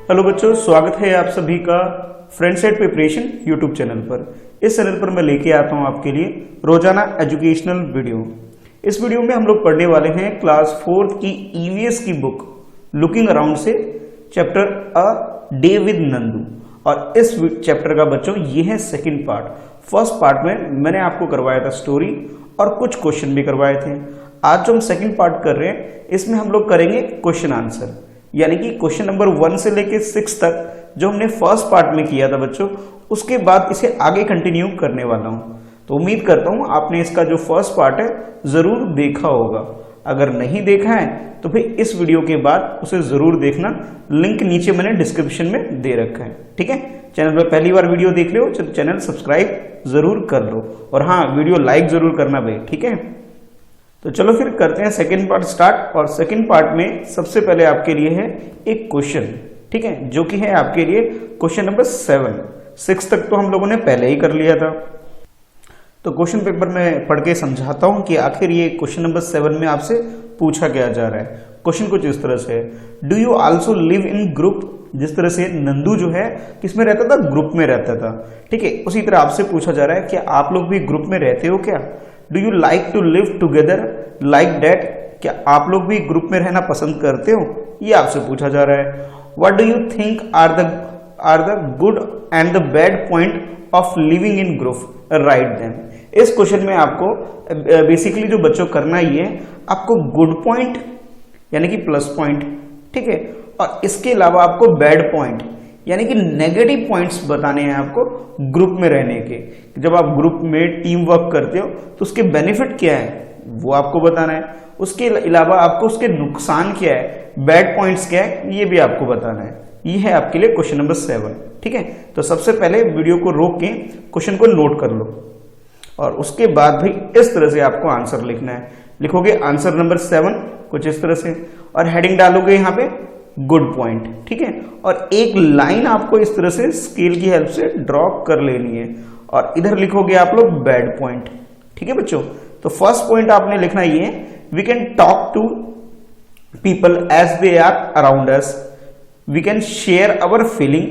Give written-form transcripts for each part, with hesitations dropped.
Hello बच्चों, स्वागत है आप सभी का फ्रेंडसेट प्रिपरेशन यूट्यूब चैनल पर। इस चैनल पर मैं लेके आता हूं आपके लिए रोजाना एजुकेशनल वीडियो। इस वीडियो में हम लोग पढ़ने वाले हैं क्लास 4 की ईवीएस की बुक लुकिंग अराउंड से chapter a day with Nandu. और इस चैप्टर का बच्चों ये है सेकंड पार्ट। फर्स्ट पार्ट में मैंने आपको करवाया था स्टोरी और कुछ क्वेश्चन भी करवाए थे। आज जो हम सेकंड पार्ट कर रहे हैं इसमें हम लोग करेंगे क्वेश्चन आंसर, यानी कि क्वेश्चन नंबर 1 से लेके 6 तक जो हमने फर्स्ट पार्ट में किया था बच्चों, उसके बाद इसे आगे कंटिन्यू करने वाला हूं। तो उम्मीद करता हूं आपने इसका जो फर्स्ट पार्ट है जरूर देखा होगा। अगर नहीं देखा है तो फिर इस वीडियो के बाद उसे जरूर देखना, लिंक नीचे मैंने डिस्क्रिप्शन में दे रखा है। ठीक है, चैनल पर पहली बार वीडियो देख रहे हो तो चैनल सब्सक्राइब जरूर कर लो और हाँ, वीडियो लाइक जरूर करना भाई। ठीक है, तो चलो फिर करते हैं सेकंड पार्ट स्टार्ट। और सेकंड पार्ट में सबसे पहले आपके लिए है एक क्वेश्चन, ठीक है, जो कि है आपके लिए क्वेश्चन नंबर 7। 6 तक तो हम लोगों ने पहले ही कर लिया था। तो क्वेश्चन पेपर में पढ़ के समझाता हूं कि आखिर ये क्वेश्चन नंबर 7 में आपसे पूछा क्या जा रहा है। क्वेश्चन कुछ इस तरह से है, do you also live in group. जिस तरह से नंदू जो है किसमें रहता था, ग्रुप में रहता था। ठीक है, उसी तरह आपसे पूछा जा रहा है कि आप लोग भी ग्रुप में रहते हो क्या। Do you like to live together like that. क्या आप लोग भी ग्रुप में रहना पसंद करते हो, ये आपसे पूछा जा रहा है। What do you think are the good and the bad point of living in group, right them. इस क्वेश्चन में आपको बेसिकली जो बच्चों करना ही है, आपको गुड पॉइंट यानी कि प्लस पॉइंट, ठीक है, और इसके अलावा आपको बैड पॉइंट यानी कि नेगेटिव पॉइंट्स बताने हैं आपको ग्रुप में रहने के। जब आप ग्रुप में टीम वर्क करते हो तो उसके बेनिफिट क्या है वो आपको बताना है। उसके अलावा आपको उसके नुकसान क्या है, बैड पॉइंट्स क्या है, ये भी आपको बताना है। ये है आपके लिए क्वेश्चन नंबर 7। ठीक है, तो सबसे पहले वीडियो को रोक के क्वेश्चन को नोट कर लो और उसके बाद भाई इस तरह से आपको आंसर लिखना है। लिखोगे आंसर नंबर 7 कुछ इस तरह से और हेडिंग डालोगे यहाँ पे गुड पॉइंट। ठीक है, और एक लाइन आपको इस तरह से स्केल की हेल्प से ड्रॉ कर लेनी है और इधर लिखोगे आप लोग बैड पॉइंट। ठीक है बच्चों, तो फर्स्ट पॉइंट आपने लिखना ये है, we can talk to people as they are around us, we can share our feeling.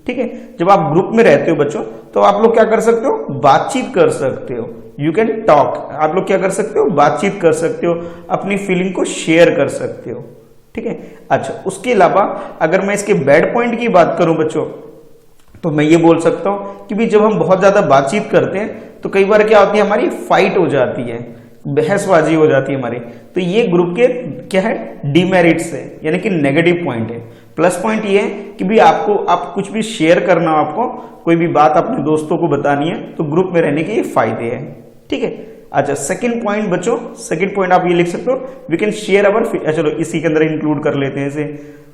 ठीक है, जब आप ग्रुप में रहते हो बच्चों तो आप लोग क्या कर सकते हो, बातचीत कर सकते हो। यू कैन टॉक, आप लोग क्या कर सकते हो, बातचीत कर सकते हो, अपनी फीलिंग को शेयर कर सकते हो। ठीक है, अच्छा, उसके अलावा अगर मैं इसके बैड पॉइंट की बात करूं बच्चों तो मैं ये बोल सकता हूं कि भी जब हम बहुत ज्यादा बातचीत करते हैं तो कई बार क्या होती है, हमारी फाइट हो जाती है, बहसबाजी हो जाती है हमारी। तो ये ग्रुप के क्या है, डीमेरिट्स है यानी कि नेगेटिव पॉइंट है। प्लस पॉइंट ये है कि भी आप कुछ भी शेयर करना हो, आपको कोई भी बात अपने दोस्तों को बतानी है तो ग्रुप में रहने के ये फायदे हैं। ठीक है, अच्छा, सेकंड पॉइंट बच्चों, सेकंड पॉइंट आप ये लिख सकते हो, वी कैन शेयर अवर, चलो इसी के अंदर इंक्लूड कर लेते हैं इसे।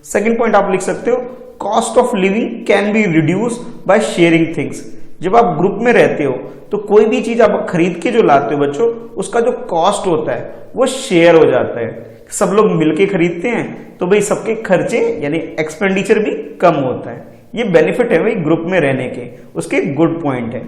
सेकंड पॉइंट आप लिख सकते हो, cost of living can be reduce by sharing things. जब आप ग्रुप में रहते हो तो कोई भी चीज आप खरीद के जो लाते हो बच्चों, उसका जो कॉस्ट होता है वो शेयर हो जाता है। सब लोग मिलके खरीदते हैं तो भाई सबके खर्चे यानी एक्सपेंडिचर भी कम होता है। ये बेनिफिट है भाई ग्रुप में रहने के, उसके गुड पॉइंट है।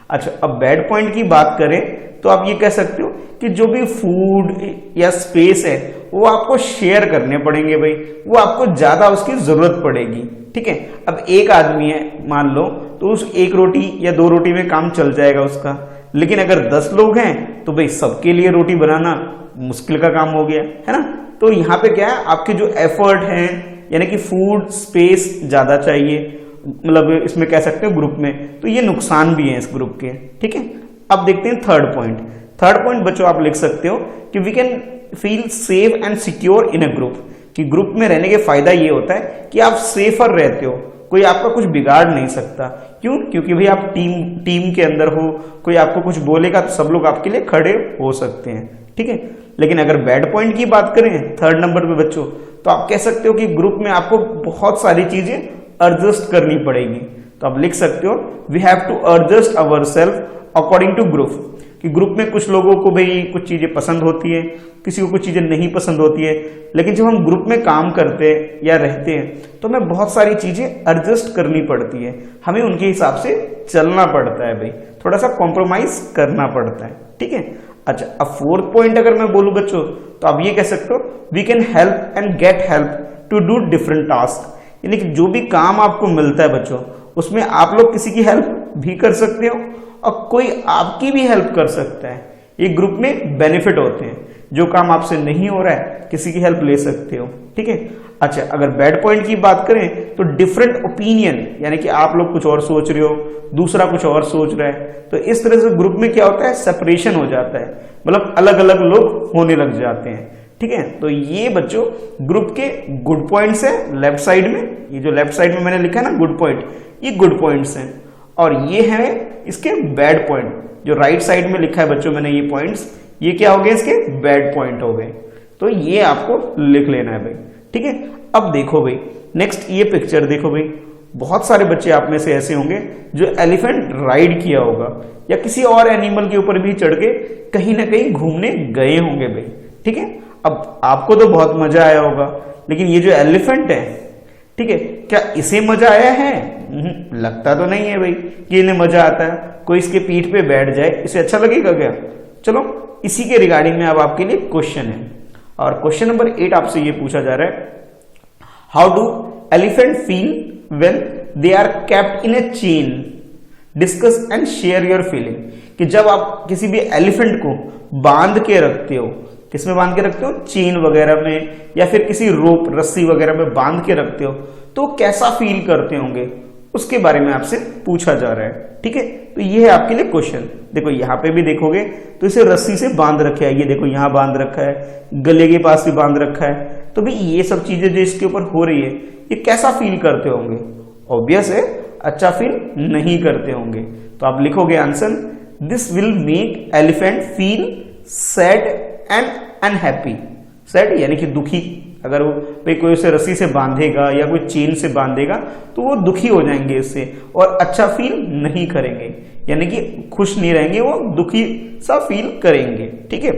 अच्छा, अब बैड पॉइंट की बात करें तो आप ये कह सकते हो कि जो भी फूड या स्पेस है वो आपको शेयर करने पड़ेंगे भाई, वो आपको ज्यादा उसकी जरूरत पड़ेगी। ठीक है, अब एक आदमी है मान लो, तो उस एक रोटी या 2 रोटी में काम चल जाएगा उसका। लेकिन अगर 10 लोग हैं तो भाई सबके लिए रोटी बनाना मुश्किल का काम हो गया, है ना। तो यहाँ पे क्या है, आपके जो एफर्ट है यानी कि फूड स्पेस ज्यादा चाहिए, मतलब इसमें कह सकते हो ग्रुप में, तो ये नुकसान भी है इस ग्रुप के। ठीक है, अब देखते हैं थर्ड पॉइंट। थर्ड पॉइंट बच्चों आप लिख सकते हो कि we can feel safe and secure in a group. कि ग्रुप में रहने के फायदा ये होता है कि आप सेफर रहते हो, कोई आपका कुछ बिगाड़ नहीं सकता। क्यों, क्योंकि भाई आप टीम के अंदर हो, कोई आपको कुछ बोलेगा तो सब लोग आपके लिए खड़े हो सकते हैं। ठीक है, लेकिन अगर बैड पॉइंट की बात करें थर्ड नंबर पे बच्चों, तो आप कह सकते हो कि ग्रुप में आपको बहुत सारी चीजें एडजस्ट करनी पड़ेगी। तो आप लिख सकते हो, we have to adjust our self according to group. कि ग्रुप में कुछ लोगों को भाई कुछ चीजें पसंद होती है, किसी को कुछ चीजें नहीं पसंद होती है, लेकिन जब हम ग्रुप में काम करते हैं या रहते हैं तो हमें बहुत सारी चीजें एडजस्ट करनी पड़ती है, हमें उनके हिसाब से चलना पड़ता है भाई, थोड़ा सा कॉम्प्रोमाइज करना पड़ता है। ठीक है, अच्छा, अब फोर्थ पॉइंट अगर मैं बोलूं बच्चों तो आप ये कह सकते हो, we can help and get help to do different task. यानी कि जो भी काम आपको मिलता है बच्चों, उसमें आप लोग किसी की हेल्प भी कर सकते हो और कोई आपकी भी हेल्प कर सकता है। ये ग्रुप में बेनिफिट होते हैं, जो काम आपसे नहीं हो रहा है किसी की हेल्प ले सकते हो, ठीक है। अच्छा, अगर बैड पॉइंट की बात करें तो डिफरेंट ओपिनियन, यानी कि आप लोग कुछ और सोच रहे हो, दूसरा कुछ और सोच रहा है, तो इस तरह से ग्रुप में क्या होता है, सेपरेशन हो जाता है, मतलब अलग अलग लोग होने लग जाते हैं, ठीक है। तो ये बच्चों ग्रुप के गुड पॉइंट्स है लेफ्ट साइड में, ये जो लेफ्ट साइड में मैंने लिखा है ना गुड पॉइंट, ये गुड पॉइंट्स हैं, और ये है इसके बैड पॉइंट। जो राइट साइड में लिखा है बच्चों मैंने ये पॉइंट्स, ये क्या हो गए, इसके बैड पॉइंट हो गए, तो ये आपको लिख लेना है भाई, ठीक है। अब देखो भाई नेक्स्ट ये पिक्चर देखो भाई, बहुत सारे बच्चे आप में से ऐसे होंगे जो एलिफेंट राइड किया होगा या किसी और एनिमल के ऊपर भी चढ़ के कहीं ना कहीं घूमने गए होंगे भाई, ठीक है। अब आपको तो बहुत मजा आया होगा, लेकिन ये जो एलिफेंट है, ठीक है, क्या इसे मजा आया है? लगता तो नहीं है भाई कि इन्हें मजा आता है। कोई इसके पीठ पे बैठ जाए, इसे अच्छा लगेगा क्या? चलो इसी के रिगार्डिंग में अब आपके लिए क्वेश्चन है, और क्वेश्चन नंबर 8 आपसे ये पूछा जा रहा है, how do elephant feel when they are kept in a chain, discuss and share your feeling. कि जब आप किसी भी एलिफेंट को बांध के रखते हो, किसमें बांध के रखते हो, चेन वगैरह में या फिर किसी रोप रस्सी वगैरह में बांध के रखते हो, तो कैसा फील करते होंगे, उसके बारे में आपसे पूछा जा रहा है, ठीक है। तो ये है आपके लिए क्वेश्चन। देखो यहाँ पे भी देखोगे तो इसे रस्सी से बांध रखा है, ये देखो यहाँ बांध रखा है, गले के पास भी बांध रखा है, तो भाई ये सब चीजें जो इसके ऊपर हो रही है, ये कैसा फील करते होंगे? ऑब्वियस है, अच्छा फील नहीं करते होंगे। तो आप लिखोगे answer, this will make elephant feel sad and unhappy. Sad यानी कि दुखी, अगर वो भाई कोई उसे रस्सी से बांधेगा या कोई चेन से बांधेगा तो वो दुखी हो जाएंगे इससे, और अच्छा फील नहीं करेंगे, यानी कि खुश नहीं रहेंगे, वो दुखी सा फील करेंगे, ठीक है।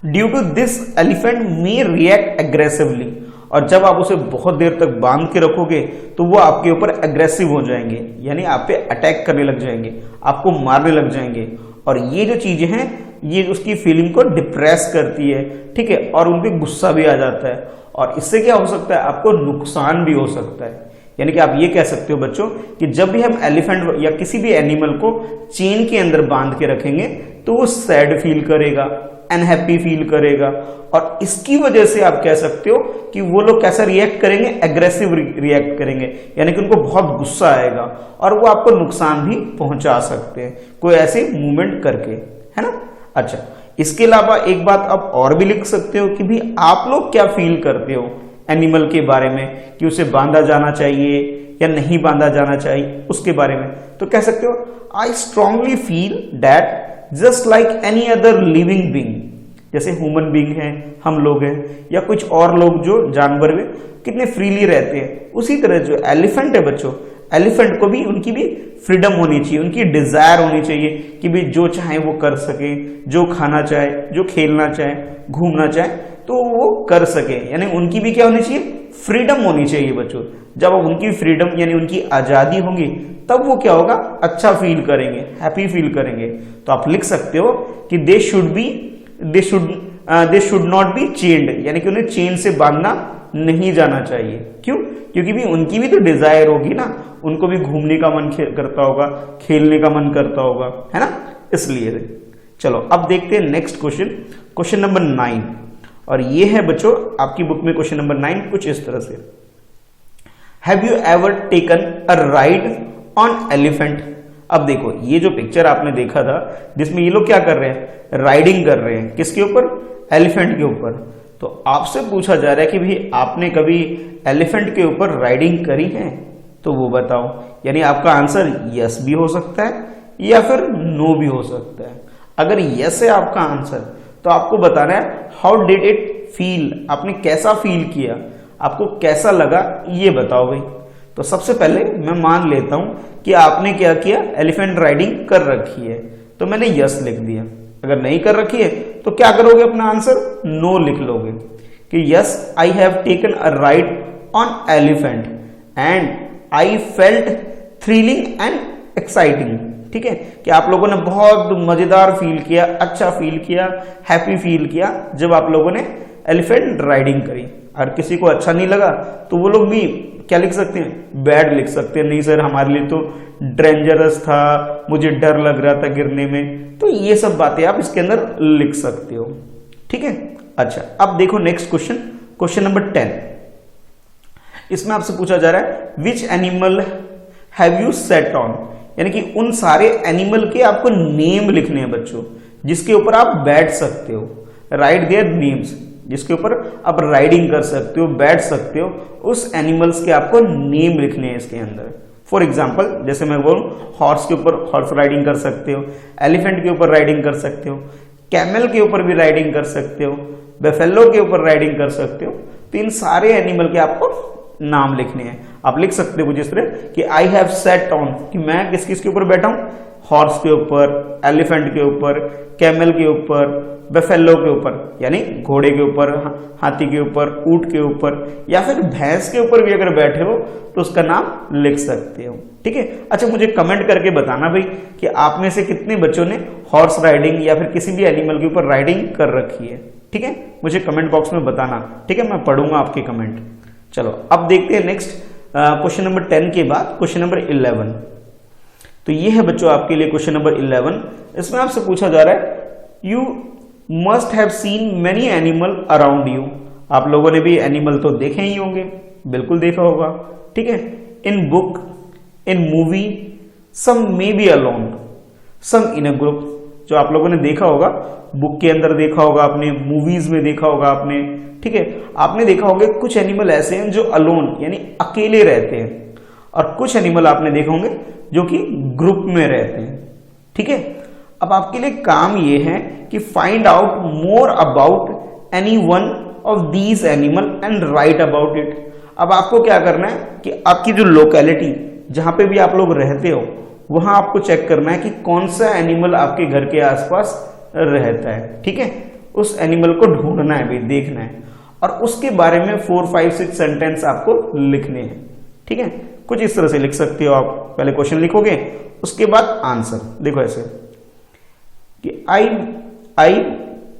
Due to this elephant may react aggressively, और जब आप उसे बहुत देर तक बांध के रखोगे तो वो आपके ऊपर एग्रेसिव हो जाएंगे, यानी आप पे अटैक करने लग जाएंगे, आपको मारने लग जाएंगे, और ये जो चीजें हैं ये उसकी फीलिंग को डिप्रेस करती है, ठीक है, और उन पे गुस्सा भी आ जाता है, और इससे क्या हो सकता है, आपको नुकसान भी हो सकता है। यानी कि आप ये कह सकते हो बच्चों कि जब भी हम एलिफेंट या किसी भी एनिमल को चेन के अंदर बांध के रखेंगे तो वो सैड फील करेगा, अनहैप्पी फील करेगा, और इसकी वजह से आप कह सकते हो कि वो लोग कैसा रिएक्ट करेंगे, एग्रेसिव रिएक्ट करेंगे, यानी कि उनको बहुत गुस्सा आएगा और वो आपको नुकसान भी पहुंचा सकते हैं कोई ऐसे मूवमेंट करके, है ना। अच्छा, इसके अलावा एक बात आप और भी लिख सकते हो कि भी आप लोग क्या फील करते हो एनिमल के बारे में, कि उसे बांधा जाना चाहिए या नहीं बांधा जाना चाहिए, उसके बारे में। तो कह सकते हो, I strongly feel that just like any other living being, जैसे ह्यूमन बीइंग है, हम लोग हैं, या कुछ और लोग जो जानवर में कितने फ्रीली रहते हैं, उसी तरह जो एलिफेंट है बच्चों, एलिफेंट को भी उनकी भी फ्रीडम होनी चाहिए, उनकी डिजायर होनी चाहिए कि भी जो चाहे वो कर सके, जो खाना चाहे, जो खेलना चाहे, घूमना चाहे तो वो कर सके, यानी उनकी भी क्या होनी चाहिए, फ्रीडम होनी चाहिए बच्चों। जब उनकी फ्रीडम यानी उनकी आजादी होगी तब वो क्या होगा, अच्छा फील करेंगे, हैप्पी फील करेंगे। तो आप लिख सकते हो कि they should not be chained, यानी कि उन्हें चेन से बांधना नहीं जाना चाहिए। क्यों? क्योंकि भी उनकी भी तो डिजायर होगी ना, उनको भी घूमने का मन करता होगा, खेलने का मन करता होगा, है ना, इसलिए। चलो अब देखते हैं नेक्स्ट क्वेश्चन, क्वेश्चन नंबर 9, और ये है बच्चों आपकी बुक में क्वेश्चन नंबर 9 कुछ इस तरह से, have you ever taken a ride on elephant. अब देखो ये जो पिक्चर आपने देखा था जिसमें ये लोग क्या कर रहे हैं, राइडिंग कर रहे हैं, किसके ऊपर, एलिफेंट के ऊपर। तो आपसे पूछा जा रहा है कि भाई आपने कभी एलिफेंट के ऊपर राइडिंग करी है, तो वो बताओ। यानी आपका आंसर यस भी हो सकता है या फिर नो भी हो सकता है। अगर यस है आपका आंसर तो आपको बताना है हाउ डिड इट फील, आपने कैसा फील किया, आपको कैसा लगा, ये बताओ भाई। तो सबसे पहले मैं मान लेता हूं कि आपने क्या किया, एलिफेंट राइडिंग कर रखी है, तो मैंने यस लिख दिया। अगर नहीं कर रखी है तो क्या करोगे, अपना आंसर नो लिख लोगे कि yes I have taken a ride on elephant and I felt thrilling and exciting. ठीक है, कि आप लोगों ने बहुत मजेदार फील किया, अच्छा फील किया, हैप्पी फील किया जब आप लोगों ने एलिफेंट राइडिंग करी। अगर किसी को अच्छा नहीं लगा तो वो लोग भी क्या लिख सकते हैं, बैड लिख सकते हैं, नहीं सर हमारे लिए तो डेंजरस था, मुझे डर लग रहा था गिरने में। तो ये सब बातें आप इसके अंदर लिख सकते हो, ठीक है। अच्छा, अब देखो नेक्स्ट क्वेश्चन, क्वेश्चन नंबर 10। इसमें आपसे पूछा जा रहा है which animal have you set on, यानी कि उन सारे एनिमल के आपको नेम लिखने हैं बच्चों, जिसके ऊपर आप बैठ सकते हो, राइट देयर नेम्स, जिसके ऊपर आप राइडिंग कर सकते हो, बैठ सकते हो, उस एनिमल्स के आपको नेम लिखने हैं इसके अंदर। फॉर एग्जाम्पल जैसे मैं बोलूं, हॉर्स के ऊपर हॉर्स राइडिंग कर सकते हो, एलिफेंट के ऊपर राइडिंग कर सकते हो, कैमल के ऊपर भी राइडिंग कर सकते हो, बेफेलो के ऊपर राइडिंग कर सकते हो। तो इन सारे एनिमल के आपको नाम लिखने हैं। आप लिख सकते हो जिस तरह कि आई हैव सेट ऑन, कि मैं किस किस के ऊपर बैठा हूं, हॉर्स के ऊपर, एलिफेंट के ऊपर, कैमल के ऊपर, बेफेलो के ऊपर यानी घोड़े के ऊपर, हाथी के ऊपर, ऊंट के ऊपर, या फिर भैंस के ऊपर भी अगर बैठे हो तो उसका नाम लिख सकते हो, ठीक है। अच्छा, मुझे कमेंट करके बताना भाई कि आप में से कितने बच्चों ने हॉर्स राइडिंग या फिर किसी भी एनिमल के ऊपर राइडिंग कर रखी है, ठीक है। मुझे कमेंट बॉक्स में बताना, ठीक है, मैं पढ़ूंगा आपके कमेंट। चलो अब देखते हैं नेक्स्ट क्वेश्चन नंबर 10 के बाद क्वेश्चन नंबर 11। तो ये है बच्चों आपके लिए क्वेश्चन नंबर 11। इसमें आपसे पूछा जा रहा है you must have seen many animal around you. आप लोगों ने भी एनिमल तो देखे ही होंगे, बिल्कुल देखा होगा, ठीक है। In book, in movie, some may be alone, some in a group. जो आप लोगों ने देखा होगा, बुक के अंदर देखा होगा आपने, मूवीज में देखा होगा आपने, ठीक है। आपने देखा होगा कुछ एनिमल ऐसे हैं जो अलोन यानी अकेले रहते हैं, और कुछ एनिमल आपने देखा होंगे जो कि ग्रुप में रहते हैं, ठीक है। अब आपके लिए काम ये है कि find out more about any one of these animal and right about it. अब आपको क्या करना है कि आपकी जो लोकेलिटी जहां पे भी आप लोग रहते हो वहां आपको चेक करना है कि कौन सा एनिमल आपके घर के आसपास रहता है, ठीक है। उस एनिमल को ढूंढना है भी, देखना है, और उसके बारे में 4, 5, 6 सेंटेंस आपको लिखने हैं, ठीक है। कुछ इस तरह से लिख सकते हो आप। पहले क्वेश्चन लिखोगे, उसके बाद आंसर। देखो ऐसे कि आई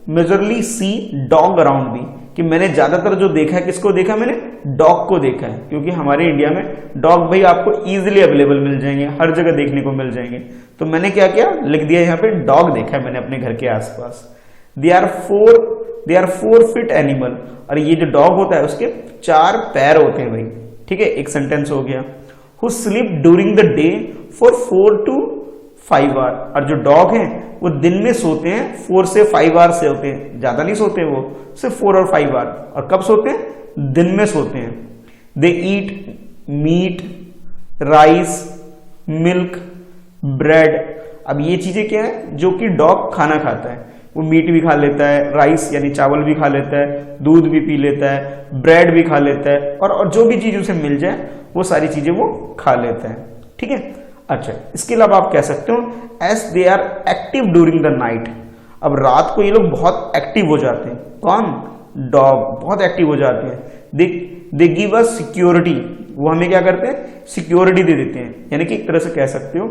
मेजरली सी डॉग अराउंड मी, कि मैंने ज्यादातर जो देखा है, किसको देखा, मैंने डॉग को देखा है, क्योंकि हमारे इंडिया में डॉग भाई आपको इजीली अवेलेबल मिल जाएंगे, हर जगह देखने को मिल जाएंगे। तो मैंने क्या किया, लिख दिया यहाँ पे डॉग देखा है मैंने अपने घर के आसपास। दे आर 4 फीट एनिमल, और ये जो डॉग होता है उसके 4 पैर होते हैं भाई, ठीक है। एक सेंटेंस हो गया। Who sleep during the day for 4 to 5 hour, और जो डॉग हैं वो दिन में सोते हैं 4 से 5 आवर से होते हैं, ज्यादा नहीं सोते वो, सिर्फ 4 और 5 आवर। और कब सोते हैं, दिन में सोते हैं। They eat meat, rice, milk, bread. अब ये चीजें क्या है जो कि डॉग खाना खाता है, वो मीट भी खा लेता है, राइस यानी चावल भी खा लेता है, दूध भी पी लेता है, ब्रेड भी खा लेता है, और जो भी चीज उसे मिल जाए वो सारी चीजें वो खा लेता है, ठीक है। अच्छा, इसके अलावा आप कह सकते हो as they are active during the night. अब रात को ये लोग बहुत एक्टिव हो जाते हैं। कौन, डॉग बहुत एक्टिव हो जाते हैं। दे गिव अस सिक्योरिटी, वो हमें क्या करते हैं, सिक्योरिटी दे देते हैं, यानी कि एक तरह से कह सकते हो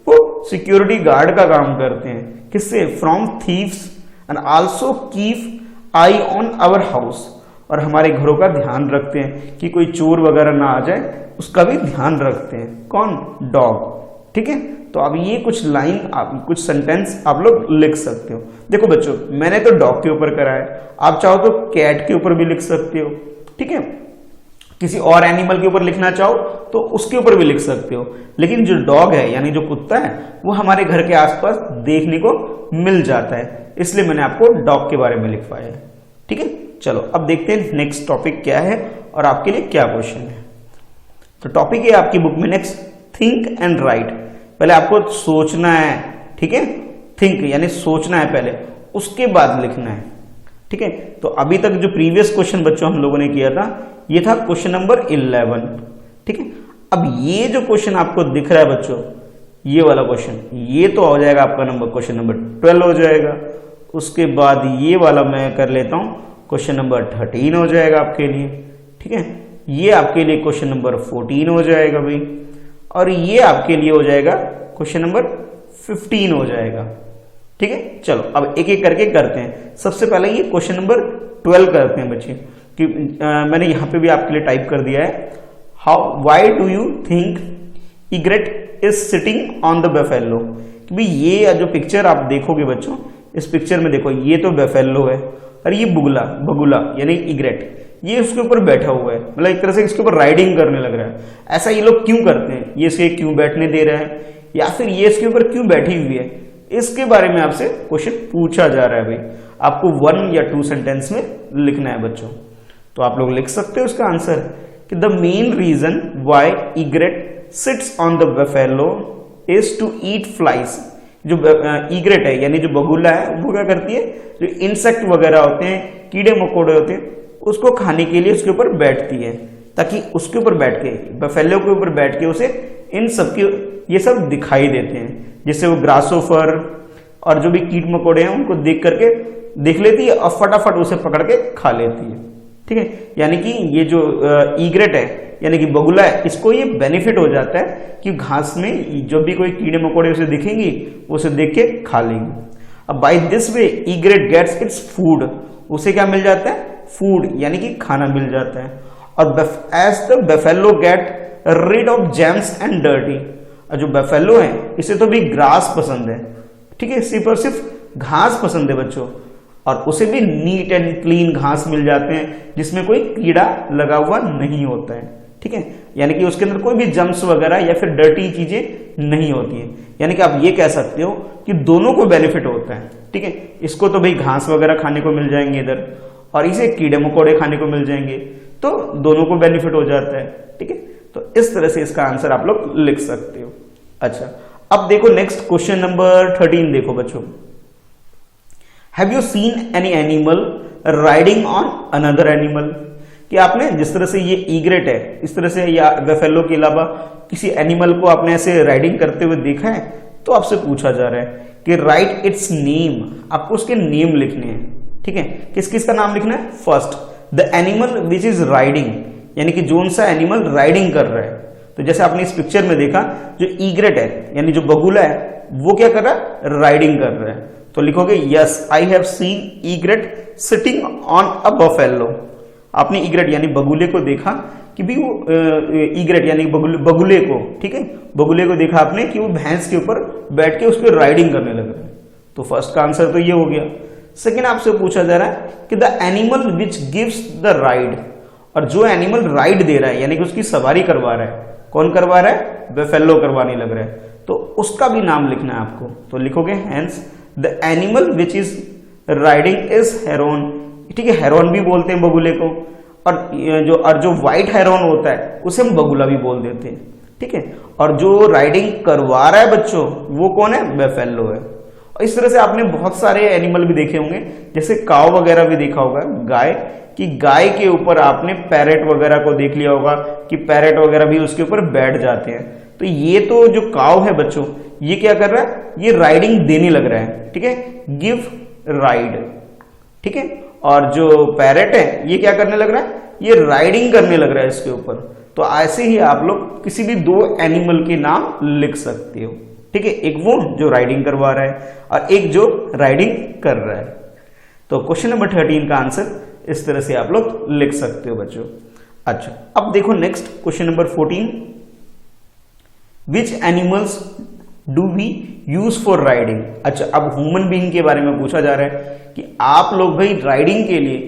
वो सिक्योरिटी गार्ड का काम करते हैं। किससे, from thieves, and also keep eye on our house, और हमारे घरों का ध्यान रखते हैं कि कोई चोर वगैरह ना आ जाए, उसका भी ध्यान रखते हैं। कौन, डॉग, ठीक है। तो अब ये कुछ लाइन, आप कुछ सेंटेंस आप लोग लिख सकते हो। देखो बच्चों, मैंने तो डॉग के ऊपर करा है, आप चाहो तो कैट के ऊपर भी लिख सकते हो, ठीक है। किसी और एनिमल के ऊपर लिखना चाहो तो उसके ऊपर भी लिख सकते हो, लेकिन जो डॉग है यानी जो कुत्ता है वो हमारे घर के आसपास देखने को मिल जाता है, इसलिए मैंने आपको डॉग के बारे में लिखवाया है, ठीक है। चलो अब देखते हैं नेक्स्ट टॉपिक क्या है और आपके लिए क्या क्वेश्चन है। तो टॉपिक है आपकी बुक में नेक्स्ट, थिंक एंड राइट। पहले आपको सोचना है, ठीक है, थिंक यानी सोचना है पहले, उसके बाद लिखना है, ठीक है। तो अभी तक जो प्रीवियस क्वेश्चन बच्चों हम लोगों ने किया था ये था क्वेश्चन नंबर 11, ठीक है। अब ये जो क्वेश्चन आपको दिख रहा है बच्चों, ये वाला क्वेश्चन, ये तो हो जाएगा आपका नंबर, क्वेश्चन नंबर 12 हो जाएगा। उसके बाद ये वाला मैं कर लेता हूं, क्वेश्चन नंबर 13 हो जाएगा आपके लिए, ठीक है। ये आपके लिए क्वेश्चन नंबर 14 हो जाएगा भाई, और ये आपके लिए हो जाएगा क्वेश्चन नंबर 15 हो जाएगा, ठीक है। चलो अब एक एक करके करते हैं। सबसे पहले ये क्वेश्चन नंबर 12 करते हैं बच्चे। कि मैंने यहाँ पे भी आपके लिए टाइप कर दिया है, why do you think egret is sitting on the buffalo. कि भाई ये जो पिक्चर आप देखोगे बच्चों, इस पिक्चर में देखो ये तो बेफेलो है और ये बगुला यानी इग्रेट ये उसके ऊपर बैठा हुआ है, मतलब एक तरह से इसके ऊपर राइडिंग करने लग रहा है। ऐसा ये लोग क्यों करते हैं, ये इसे क्यों बैठने दे रहा है या फिर ये इसके ऊपर क्यों बैठी हुई है, इसके बारे में आपसे क्वेश्चन पूछा जा रहा है। भाई आपको 1 या 2 सेंटेंस में लिखना है बच्चों। तो आप लोग लिख सकते हो इसका आंसर कि the main reason why egret sits on the buffalo is to eat flies. जो इग्रेट है यानी जो बगुला है वो क्या करती है, जो इंसेक्ट वगैरह होते हैं, कीड़े मकोड़े होते हैं, उसको खाने के लिए उसके ऊपर बैठती है, ताकि उसके ऊपर बैठ के, बफेलो के ऊपर बैठ के उसे इन सब की ये सब दिखाई देते हैं, जिससे वो ग्रासोफर और जो भी कीट मकोड़े हैं उनको देख लेती है और फटाफट उसे पकड़ के खा लेती है। ठीक है, यानी कि ये जो इग्रेट है यानी कि बगुला है, इसको ये बेनिफिट हो जाता है कि घास में जब भी कोई कीड़े मकोड़े उसे दिखेंगी उसे देख के खा लेंगे। अब by this way egret gets its food, उसे क्या मिल जाता है, फूड यानी कि खाना मिल जाता है। और as the buffalo get rid of germs and dirty, जो बेफेलो है इसे तो भी ग्रास पसंद है, ठीक है, सिर्फ और सिर्फ घास पसंद है बच्चों, और उसे भी नीट एंड क्लीन घास मिल जाते हैं जिसमें कोई कीड़ा लगा हुआ नहीं होता है। ठीक है, यानी कि उसके अंदर कोई भी जम्स वगैरह या फिर डर्टी चीजें नहीं होती है। यानी कि आप ये कह सकते हो कि दोनों को बेनिफिट होता है। ठीक है, इसको तो भाई घास वगैरह खाने को मिल जाएंगे इधर, और इसे कीड़े मकोड़े खाने को मिल जाएंगे, तो दोनों को बेनिफिट हो जाता है। ठीक है, तो इस तरह से इसका आंसर आप लोग लिख सकते हो। अच्छा, अब देखो नेक्स्ट क्वेश्चन नंबर 13 देखो बच्चों। Have you seen any animal riding on another animal? कि आपने जिस तरह से ये ईग्रेट है, इस तरह से या बेफेलो के अलावा किसी एनिमल को आपने ऐसे राइडिंग करते हुए देखा है? तो आपसे पूछा जा रहा है कि राइट इट्स नेम, आपको उसके नेम लिखने हैं। ठीक है, किस किस का नाम लिखना है? First the animal which is riding, यानी कि जोन सा एनिमल राइडिंग कर रहा है। तो जैसे आपने इस पिक्चर में देखा, जो ईग्रेट है यानी जो बगुला है वो क्या कर रहा है, राइडिंग कर रहा है। तो लिखोगे yes I have seen egret sitting on a buffalo. आपने ईग्रेट यानी बगुले को देखा कि भी वो ईग्रेट यानी बगुले को, ठीक है, बगुले को देखा आपने कि वो भैंस के ऊपर बैठ के उस पर राइडिंग करने लग रहा है। तो फर्स्ट का आंसर तो ये हो गया। सेकेंड आपसे पूछा जा रहा है कि the animal which gives the ride, और जो एनिमल राइड दे रहा है यानी कि उसकी सवारी करवा रहा है, कौन करवा रहा है? बेफेलो करवाने लग रहा है, तो उसका भी नाम लिखना है आपको। तो लिखोगे hence the animal which is riding is Heron. ठीक है, हेरोन भी बोलते हैं बगुले को, और जो व्हाइट हेरोन होता है उसे हम बगुला भी बोल देते हैं। ठीक है, और जो राइडिंग करवा रहा है बच्चों वो कौन है? बेफेलो है। और इस तरह से आपने बहुत सारे एनिमल भी देखे होंगे, जैसे काव वगैरह भी देखा होगा, गाय, कि गाय के ऊपर आपने पैरेट वगैरह को देख लिया होगा कि पैरेट वगैरह भी उसके ऊपर बैठ जाते हैं। तो ये तो जो काव है बच्चों, ये क्या कर रहा है? ये राइडिंग देने लग रहा है। ठीक है, गिव राइड। ठीक है, और जो पैरेट है ये क्या करने लग रहा है? ये राइडिंग करने लग रहा है इसके ऊपर। तो ऐसे ही आप लोग किसी भी 2 एनिमल के नाम लिख सकते हो। ठीक है, एक वो जो राइडिंग करवा रहा है और एक जो राइडिंग कर रहा है। तो क्वेश्चन नंबर 13 का आंसर इस तरह से आप लोग लिख सकते हो बच्चों। अच्छा, अब देखो next question number 14, which animals do we use for riding? अच्छा, अब ह्यूमन बीइंग के बारे में पूछा जा रहा है कि आप लोग भाई राइडिंग के लिए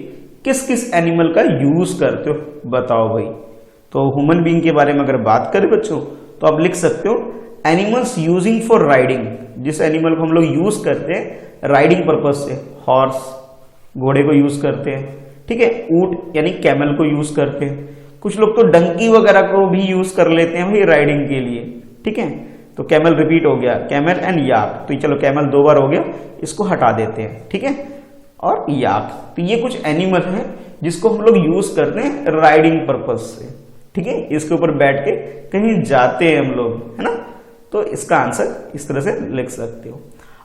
किस किस एनिमल का यूज करते हो, बताओ भाई। तो ह्यूमन बीइंग के बारे में अगर बात करें बच्चों, तो आप लिख सकते हो एनिमल्स यूजिंग फॉर राइडिंग, जिस एनिमल को हम लोग यूज करते हैं राइडिंग पर्पज से। हॉर्स, घोड़े को यूज करते हैं। ठीक है, ऊंट यानी कैमल को यूज करते हैं। कुछ लोग तो डंकी वगैरह को भी यूज कर लेते हैं भाई राइडिंग के लिए। ठीक है, तो कैमल रिपीट हो गया, कैमल एंड याक, तो चलो कैमल 2 बार हो गया, इसको हटा देते हैं। ठीक है, और याक, तो ये कुछ एनिमल हैं जिसको हम लोग यूज करते हैं राइडिंग पर्पज से। ठीक है, इसके ऊपर बैठ के कहीं जाते हैं हम लोग, है ना। तो इसका आंसर इस तरह से लिख सकते हो।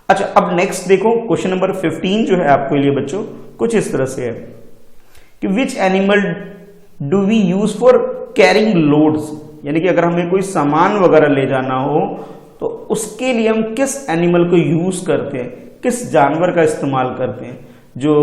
अच्छा, अब नेक्स्ट देखो क्वेश्चन नंबर 15 जो है आपके लिए बच्चों कुछ इस तरह से है कि which animal do we use for carrying loads, यानी कि अगर हमें कोई सामान वगैरह ले जाना हो तो उसके लिए हम किस एनिमल को यूज करते हैं, किस जानवर का इस्तेमाल करते हैं जो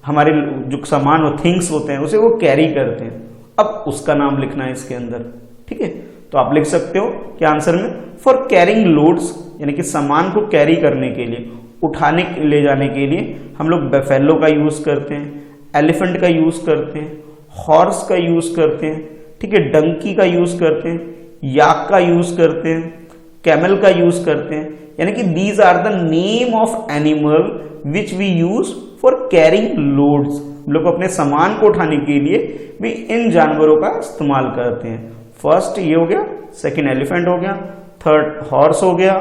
हमारे जो सामान और थिंग्स होते हैं उसे वो कैरी करते हैं, अब उसका नाम लिखना है इसके अंदर। ठीक है, तो आप लिख सकते हो कि आंसर में फॉर कैरिंग लोड्स, यानी कि सामान को कैरी करने के लिए, उठाने ले जाने के लिए हम लोग बफेलो का यूज करते हैं, एलिफेंट का यूज करते हैं, हॉर्स का यूज करते हैं, ठीक है, डंकी का यूज करते हैं, याक का यूज करते हैं, कैमल का यूज करते हैं, यानी कि these are the name of animal which we use for carrying loads. हम लोग अपने सामान को उठाने के लिए भी इन जानवरों का इस्तेमाल करते हैं। फर्स्ट ये हो गया, सेकंड एलिफेंट हो गया, थर्ड हॉर्स हो गया,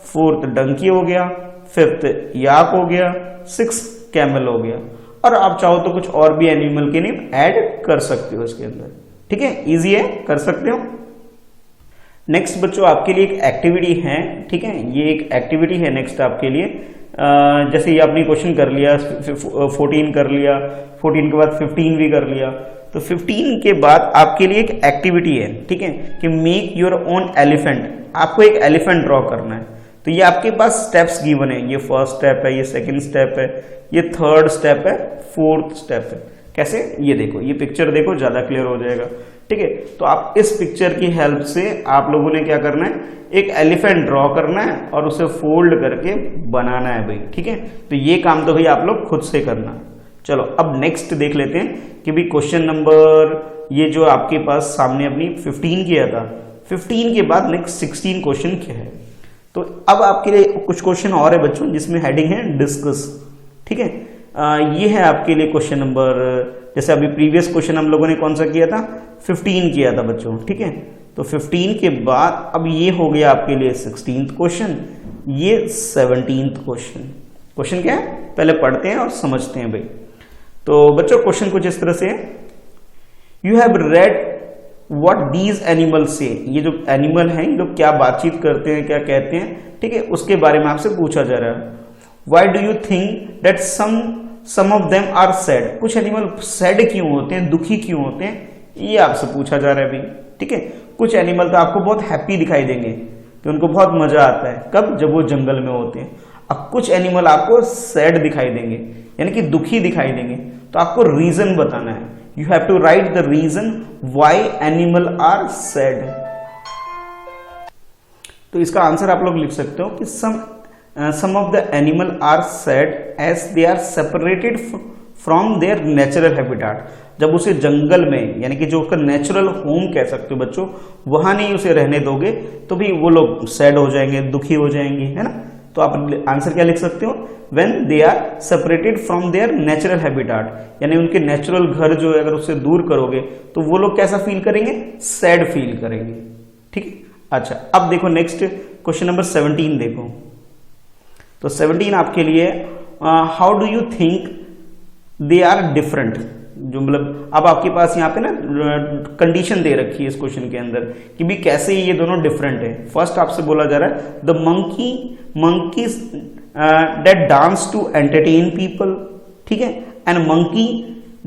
फोर्थ डंकी हो गया, फिफ्थ याक हो गया, सिक्स कैमल हो गया, और आप चाहो तो कुछ और भी एनिमल के नेम ऐड कर सकते हो इसके अंदर। ठीक है, इजी है, कर सकते हो। नेक्स्ट बच्चों आपके लिए एक एक्टिविटी है। ठीक है, ये एक एक्टिविटी है नेक्स्ट आपके लिए। जैसे ये आपने क्वेश्चन कर लिया, 14 कर लिया, 14 के बाद 15 भी कर लिया, तो 15 के बाद आपके लिए एक एक्टिविटी है। ठीक है, कि मेक योर ओन एलिफेंट, आपको एक एलिफेंट ड्रॉ करना है। तो ये आपके पास स्टेप्स गिवन है, ये फर्स्ट स्टेप है, ये सेकंड स्टेप है, ये थर्ड स्टेप है, फोर्थ स्टेप है। कैसे, ये देखो, ये पिक्चर देखो, ज्यादा क्लियर हो जाएगा। ठीक है, तो आप इस पिक्चर की हेल्प से आप लोगों ने क्या करना है, एक एलिफेंट ड्रॉ करना है और उसे फोल्ड करके बनाना है भाई। ठीक है, तो ये काम तो भाई आप लोग खुद से करना। चलो अब नेक्स्ट देख लेते हैं कि भाई क्वेश्चन नंबर, ये जो आपके पास सामने अपनी 15 किया था, 15 के बाद नेक्स्ट 16 क्वेश्चन क्या है। तो अब आपके लिए कुछ क्वेश्चन और है बच्चों, जिसमें हेडिंग है डिस्कस। ठीक है, ये है आपके लिए क्वेश्चन नंबर, जैसे अभी प्रीवियस क्वेश्चन हम लोगों ने कौन सा किया था, 15 किया था बच्चों। ठीक है, तो 15 के बाद अब ये हो गया आपके लिए 16th क्वेश्चन, ये 17th क्वेश्चन। क्वेश्चन क्या है, पहले पढ़ते हैं और समझते हैं भाई। तो बच्चों क्वेश्चन कुछ इस तरह से, you have read what these animal से, ये जो एनिमल हैं ये लोग क्या बातचीत करते हैं, क्या कहते हैं, ठीक है, उसके बारे में आपसे पूछा जा रहा है। Why do you think that some of them are sad, कुछ एनिमल सैड क्यों होते हैं, दुखी क्यों होते हैं, ये आपसे पूछा जा रहा है भाई। ठीक है, कुछ एनिमल तो आपको बहुत हैप्पी दिखाई देंगे कि उनको बहुत मजा आता है, कब, जब वो जंगल में होते हैं। अब कुछ एनिमल आपको सैड दिखाई देंगे, यानी कि दुखी दिखाई देंगे, तो आपको रीजन बताना है। You have to write the reason why animal are sad. तो इसका आंसर आप लोग लिख सकते हो कि some of the animal are sad as they are separated from their natural habitat. जब उसे जंगल में, यानी कि जो उसका नेचुरल होम कह सकते हो बच्चों, वहां नहीं उसे रहने दोगे तो भी वो लोग सैड हो जाएंगे, दुखी हो जाएंगे, है ना। तो आप आंसर क्या लिख सकते हो, when they are separated from their natural habitat, यानी उनके नेचुरल घर जो है अगर उससे दूर करोगे तो वो लोग कैसा फील करेंगे, सैड फील करेंगे। ठीक है, अच्छा अब देखो नेक्स्ट क्वेश्चन नंबर 17 देखो। तो 17 आपके लिए, how do you think they are different, जो मतलब अब आपके पास यहाँ पे ना कंडीशन दे रखी है इस क्वेश्चन के अंदर कि भी कैसे ये दोनों डिफरेंट है। फर्स्ट आपसे बोला जा रहा है the monkeys that dance to entertain people, ठीक है, and monkey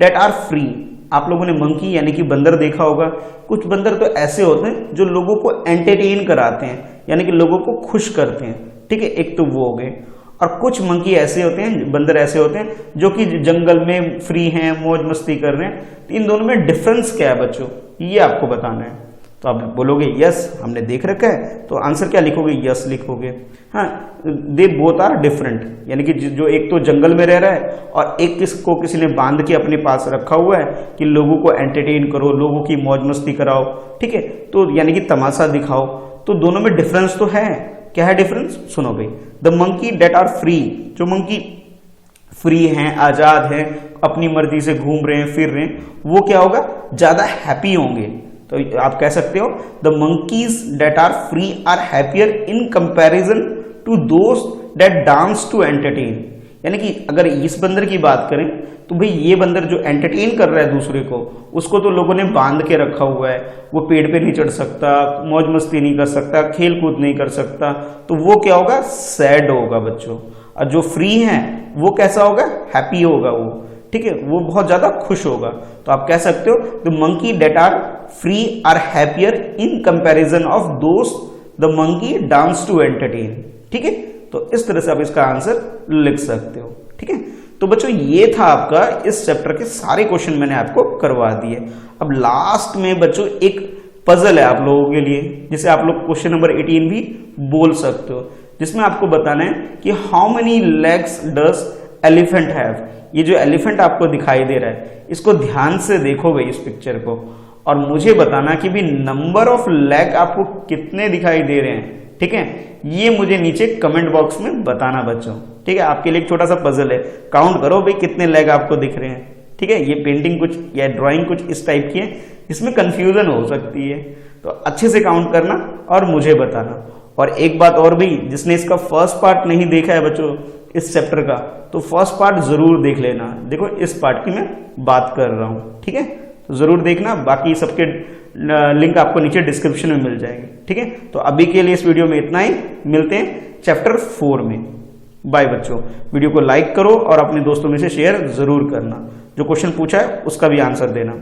that are free। आप लोगों ने मंकी यानी कि बंदर देखा होगा, कुछ बंदर तो ऐसे होते हैं जो लोगों को एंटरटेन कराते हैं, यानी कि लोगों को खुश करते हैं। ठीक है, एक तो वो हो गए, और कुछ मंकी ऐसे होते हैं, बंदर ऐसे होते हैं जो कि जंगल में फ्री हैं, मौज मस्ती कर रहे हैं। तो इन दोनों में डिफरेंस क्या है बच्चों, ये आपको बताना है। तो आप बोलोगे यस हमने देख रखा है, तो आंसर क्या लिखोगे, यस लिखोगे। हाँ, दे बोथ आर डिफरेंट, यानी कि जो एक तो जंगल में रह रहा है और एक किसको किसी ने बांध के अपने पास रखा हुआ है कि लोगों को एंटरटेन करो, लोगों की मौज मस्ती कराओ। ठीक है, तो यानी कि तमाशा दिखाओ। तो दोनों में डिफरेंस तो है। क्या है डिफरेंस, सुनो भाई। The monkey that are free, जो मंकी फ्री हैं, आजाद हैं, अपनी मर्जी से घूम रहे हैं, फिर रहे हैं, वो क्या होगा, ज्यादा हैप्पी होंगे। तो आप कह सकते हो the monkeys that are free are happier in comparison to those that dance to entertain. यानी कि अगर इस बंदर की बात करें तो भाई ये बंदर जो एंटरटेन कर रहा है दूसरे को, उसको तो लोगों ने बांध के रखा हुआ है, वो पेड़ पे नहीं चढ़ सकता, मौज मस्ती नहीं कर सकता, खेल कूद नहीं कर सकता, तो वो क्या होगा, सैड होगा बच्चों। और जो फ्री है वो कैसा होगा, हैप्पी होगा वो। ठीक है, वो बहुत ज्यादा खुश होगा। तो आप कह सकते हो the monkey that are free are happier in comparison of those the monkey dance to entertain. ठीक है, तो इस तरह से आप इसका आंसर लिख सकते हो। ठीक है, तो बच्चों ये था आपका इस चैप्टर के सारे क्वेश्चन मैंने आपको करवा दिए। अब लास्ट में बच्चों एक पजल है आप लोगों के लिए, जिसे आप लोग क्वेश्चन नंबर 18 भी बोल सकते हो, जिसमें आपको बताना है कि how many legs does elephant have. ये जो एलिफेंट आपको दिखाई दे रहा है इसको ध्यान से देखो भाई इस पिक्चर को, और मुझे बताना कि भी नंबर ऑफ लेग आपको कितने दिखाई दे रहे हैं। ठीक है, ये मुझे नीचे कमेंट बॉक्स में बताना बच्चों। ठीक है, आपके लिए एक छोटा सा पजल है, काउंट करो भाई कितने लेग आपको दिख रहे हैं। ठीक है, ये पेंटिंग कुछ या ड्राइंग कुछ इस टाइप की है, इसमें कंफ्यूजन हो सकती है, तो अच्छे से काउंट करना और मुझे बताना। और एक बात और भी, जिसने इसका फर्स्ट पार्ट नहीं देखा है बच्चों इस चैप्टर का, तो फर्स्ट पार्ट जरूर देख लेना। देखो इस पार्ट की मैं बात कर रहा हूं। ठीक है, तो जरूर देखना, बाकी सबके लिंक आपको नीचे डिस्क्रिप्शन में मिल जाएंगे। ठीक है, तो अभी के लिए इस वीडियो में इतना ही, मिलते हैं चैप्टर 4 में। बाय बच्चों, वीडियो को लाइक करो और अपने दोस्तों में से शेयर जरूर करना। जो क्वेश्चन पूछा है उसका भी आंसर देना।